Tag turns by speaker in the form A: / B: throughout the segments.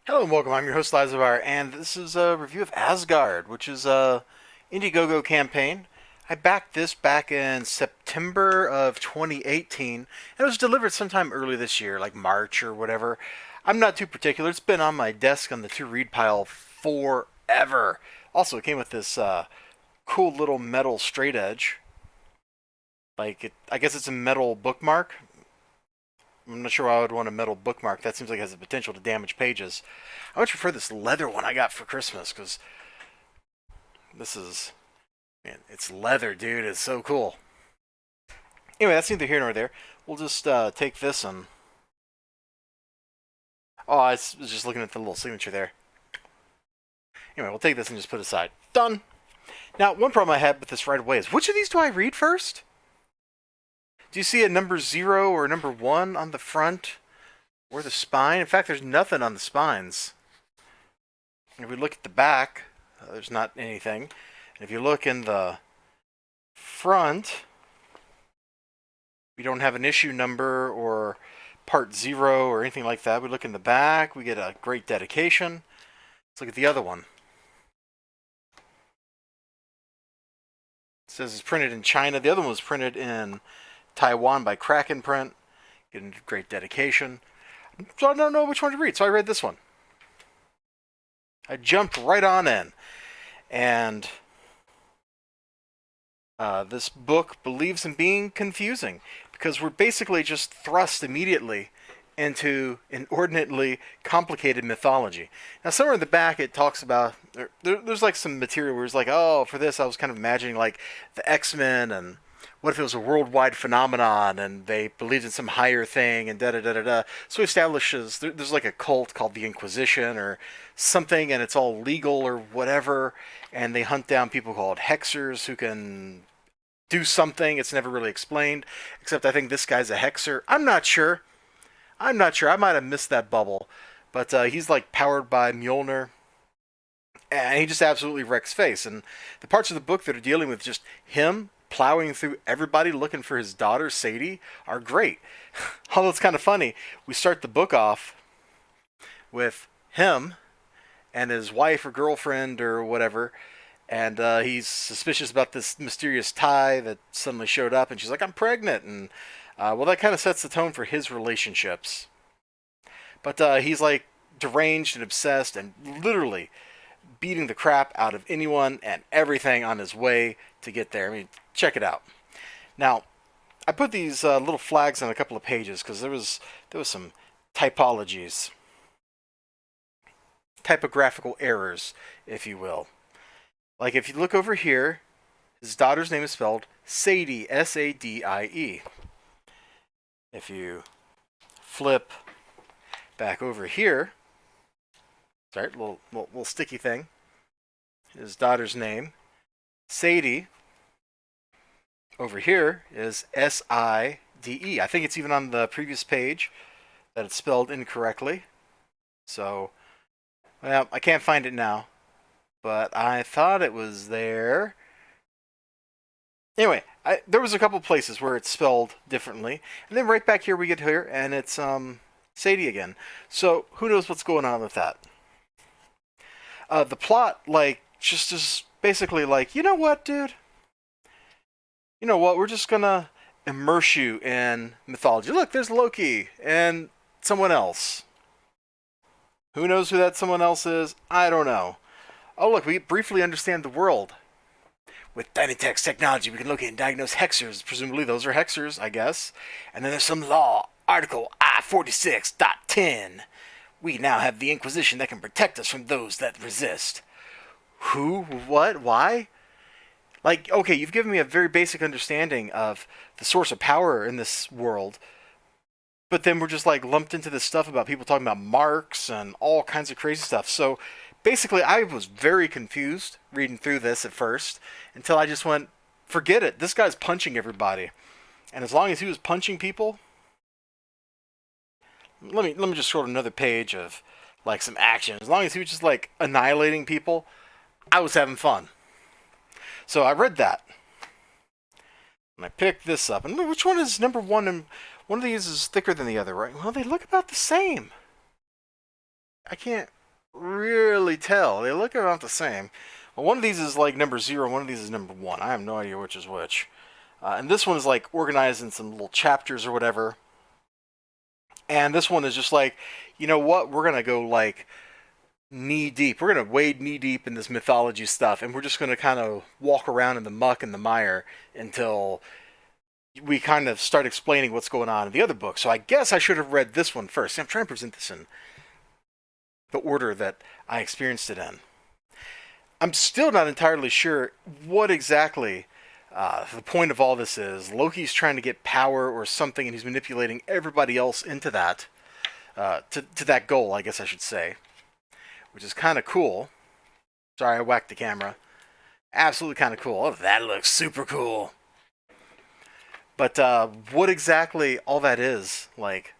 A: Hello and welcome. I'm your host Elizibar, and this is a review of Asgard, which is a Indiegogo campaign. I backed this back in September of 2018, and it was delivered sometime early this year, like March or whatever. I'm not too particular. It's been on my desk on the to-read pile forever. Also, it came with this cool little metal straight edge. I guess it's a metal bookmark. I'm not sure why I would want a metal bookmark. That seems like it has the potential to damage pages. I much prefer this leather one I got for Christmas because this is, man, it's leather, dude. It's so cool. Anyway, that's neither here nor there. We'll just take this and. Oh, I was just looking at the little signature there. Anyway, we'll take this and just put it aside. Done. Now, one problem I had with this right away is which of these do I read first? Do you see a number 0 or number 1 on the front or the spine? In fact, there's nothing on the spines. If we look at the back, there's not anything. And if you look in the front, we don't have an issue number or part 0 or anything like that. We look in the back, we get a great dedication. Let's look at the other one. It says it's printed in China. The other one was printed in Taiwan by Kraken Print. Getting great dedication. So I don't know which one to read, so I read this one. I jumped right on in. And this book believes in being confusing because we're basically just thrust immediately into inordinately complicated mythology. Now, somewhere in the back, it talks about there's like some material where it's like, oh, for this, I was kind of imagining like the X-Men and what if it was a worldwide phenomenon and they believed in some higher thing and da da da da da. So he establishes there's like a cult called the Inquisition or something, and it's all legal or whatever, and they hunt down people called hexers who can do something. It's never really explained, except I think this guy's a hexer. I'm not sure. I might have missed that bubble, but he's like powered by Mjolnir, and he just absolutely wrecks face. And the parts of the book that are dealing with just him plowing through everybody looking for his daughter Sadie are great. Although it's kind of funny, we start the book off with him and his wife or girlfriend or whatever, and he's suspicious about this mysterious tie that suddenly showed up, and she's like, "I'm pregnant," and well, that kind of sets the tone for his relationships. But he's like deranged and obsessed and literally beating the crap out of anyone and everything on his way to get there. I mean, check it out. Now, I put these little flags on a couple of pages because there was some typologies, typographical errors, if you will. Like if you look over here, his daughter's name is spelled Sadie, S-A-D-I-E. If you flip back over here, sorry, little sticky thing. His daughter's name, Sadie, over here is S-I-D-E. I think it's even on the previous page that it's spelled incorrectly. So, well, I can't find it now, but I thought it was there. Anyway, there was a couple places where it's spelled differently, and then right back here we get here, and it's Sadie again. So who knows what's going on with that? The plot, like, just is basically like, you know what, dude? You know what? We're just gonna immerse you in mythology. Look, there's Loki and someone else. Who knows who that someone else is? I don't know. Oh, look, we briefly understand the world. With Dynatech's technology, we can locate and diagnose hexers. Presumably, those are hexers, I guess. And then there's some law, Article I-46.10. We now have the Inquisition that can protect us from those that resist. Who? What? Why? Like, okay, you've given me a very basic understanding of the source of power in this world, but then we're just like lumped into this stuff about people talking about Marx and all kinds of crazy stuff. So basically, I was very confused reading through this at first until I just went, forget it. This guy's punching everybody. And as long as he was punching people, let me just scroll to another page of like some action. As long as he was just like annihilating people, I was having fun. So I read that. And I picked this up. And which one is number one? And one of these is thicker than the other, right? Well, they look about the same. I can't really tell. They look about the same. Well, one of these is like number 0, one of these is number 1. I have no idea which is which. And this one is like organized in some little chapters or whatever. And this one is just like, you know what? We're going to go like knee deep. We're going to wade knee deep in this mythology stuff. And we're just going to kind of walk around in the muck and the mire until we kind of start explaining what's going on in the other book. So I guess I should have read this one first. I'm trying to present this in the order that I experienced it in. I'm still not entirely sure what exactly the point of all this is. Loki's trying to get power or something, and he's manipulating everybody else into that, to that goal, I guess I should say, which is kind of cool. Sorry, I whacked the camera. Absolutely kind of cool. Oh, that looks super cool. But what exactly all that is, like,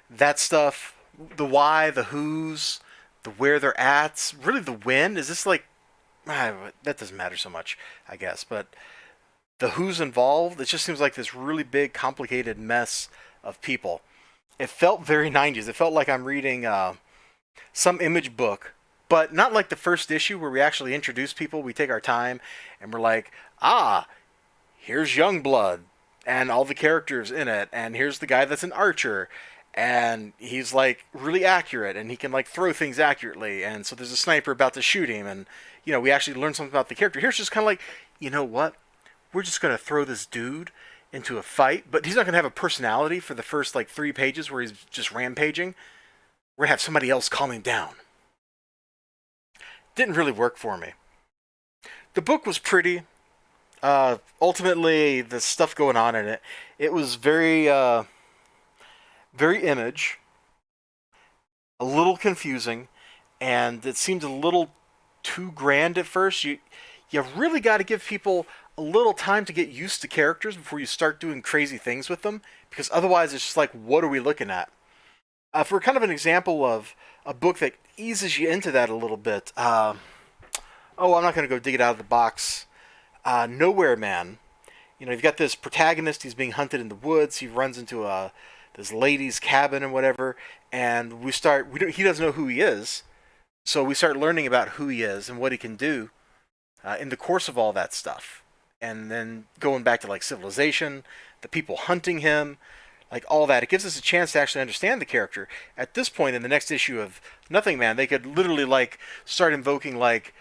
A: that stuff, the why, the who's, the where they're at, really the when, is this like, that doesn't matter so much, I guess, but the who's involved, it just seems like this really big, complicated mess of people. It felt very 90s. It felt like I'm reading some image book, but not like the first issue where we actually introduce people. We take our time and we're like, here's Youngblood and all the characters in it, and here's the guy that's an archer, and he's like really accurate, and he can like throw things accurately, and so there's a sniper about to shoot him, and we actually learn something about the character. Here's just kind of like, you know what? We're just gonna throw this dude into a fight, but he's not gonna have a personality for the first like 3 pages where he's just rampaging. We're gonna have somebody else calm him down. Didn't really work for me. The book was pretty. Ultimately, the stuff going on in it, it was very, very image, a little confusing, and it seemed a little too grand at first. You really got to give people a little time to get used to characters before you start doing crazy things with them, because otherwise it's just like, what are we looking at? For kind of an example of a book that eases you into that a little bit, I'm not going to go dig it out of the box. Nowhere Man. You've got this protagonist. He's being hunted in the woods. He runs into this lady's cabin and whatever, and he doesn't know who he is, so we start learning about who he is and what he can do in the course of all that stuff. And then going back to like civilization, the people hunting him, like all that. It gives us a chance to actually understand the character. At this point in the next issue of Nothing Man, they could literally like start invoking like,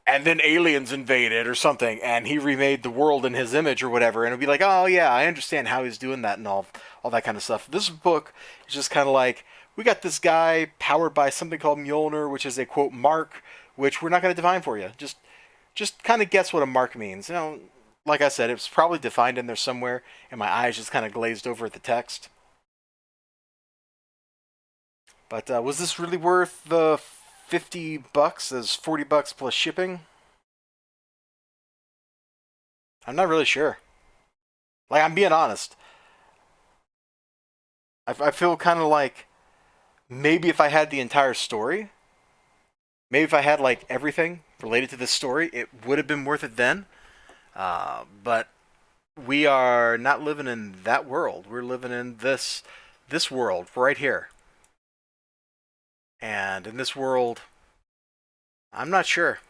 A: and then aliens invaded or something, and he remade the world in his image or whatever, and it'd be like, oh yeah, I understand how he's doing that and all that kind of stuff. This book is just kind of like, we got this guy powered by something called Mjolnir, which is a quote mark, which we're not going to define for you. Just kind of guess what a mark means. Like I said, it was probably defined in there somewhere, and my eyes just kind of glazed over at the text. But was this really worth the $50? As $40 plus shipping? I'm not really sure. Like, I'm being honest. I feel kind of like maybe if I had the entire story, maybe if I had like everything related to this story, it would have been worth it then. But we are not living in that world. We're living in this world right here. And in this world, I'm not sure.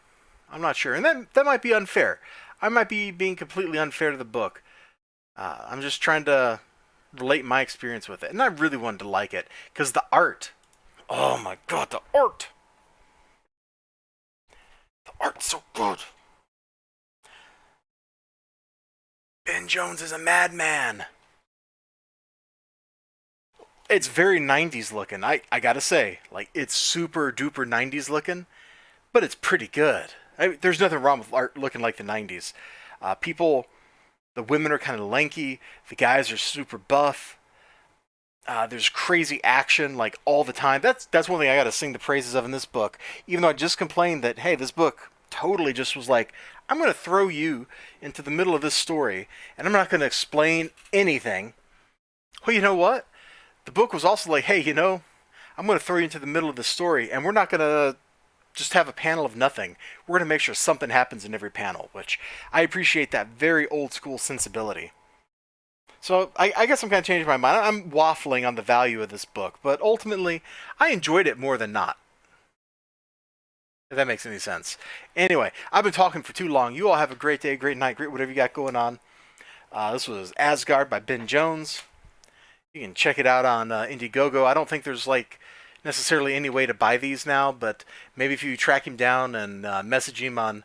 A: I'm not sure. And that might be unfair. I might be being completely unfair to the book. I'm just trying to relate my experience with it. And I really wanted to like it. Because the art. Oh my god, the art. The art's so good. Ben Jones is a madman. It's very 90s looking. I gotta say. Like, it's super duper 90s looking. But it's pretty good. There's nothing wrong with art looking like the 90s. The women are kind of lanky. The guys are super buff. There's crazy action like all the time. That's one thing I got to sing the praises of in this book. Even though I just complained that, hey, this book totally just was like, I'm going to throw you into the middle of this story, and I'm not going to explain anything. Well, you know what? The book was also like, hey, I'm going to throw you into the middle of the story, and we're not going to just have a panel of nothing. We're going to make sure something happens in every panel, which I appreciate that very old school sensibility. So I guess I'm kind of changing my mind. I'm waffling on the value of this book, but ultimately, I enjoyed it more than not. If that makes any sense. Anyway, I've been talking for too long. You all have a great day, great night, great whatever you got going on. This was Asgard by Ben Jones. You can check it out on Indiegogo. I don't think there's like necessarily any way to buy these now, but maybe if you track him down and message him on,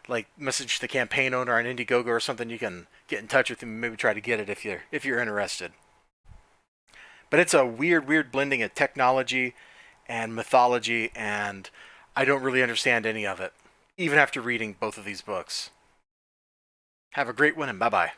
A: like message the campaign owner on Indiegogo or something, you can get in touch with him and maybe try to get it if you're interested. But it's a weird blending of technology and mythology, and I don't really understand any of it, even after reading both of these books. Have a great one, and bye bye.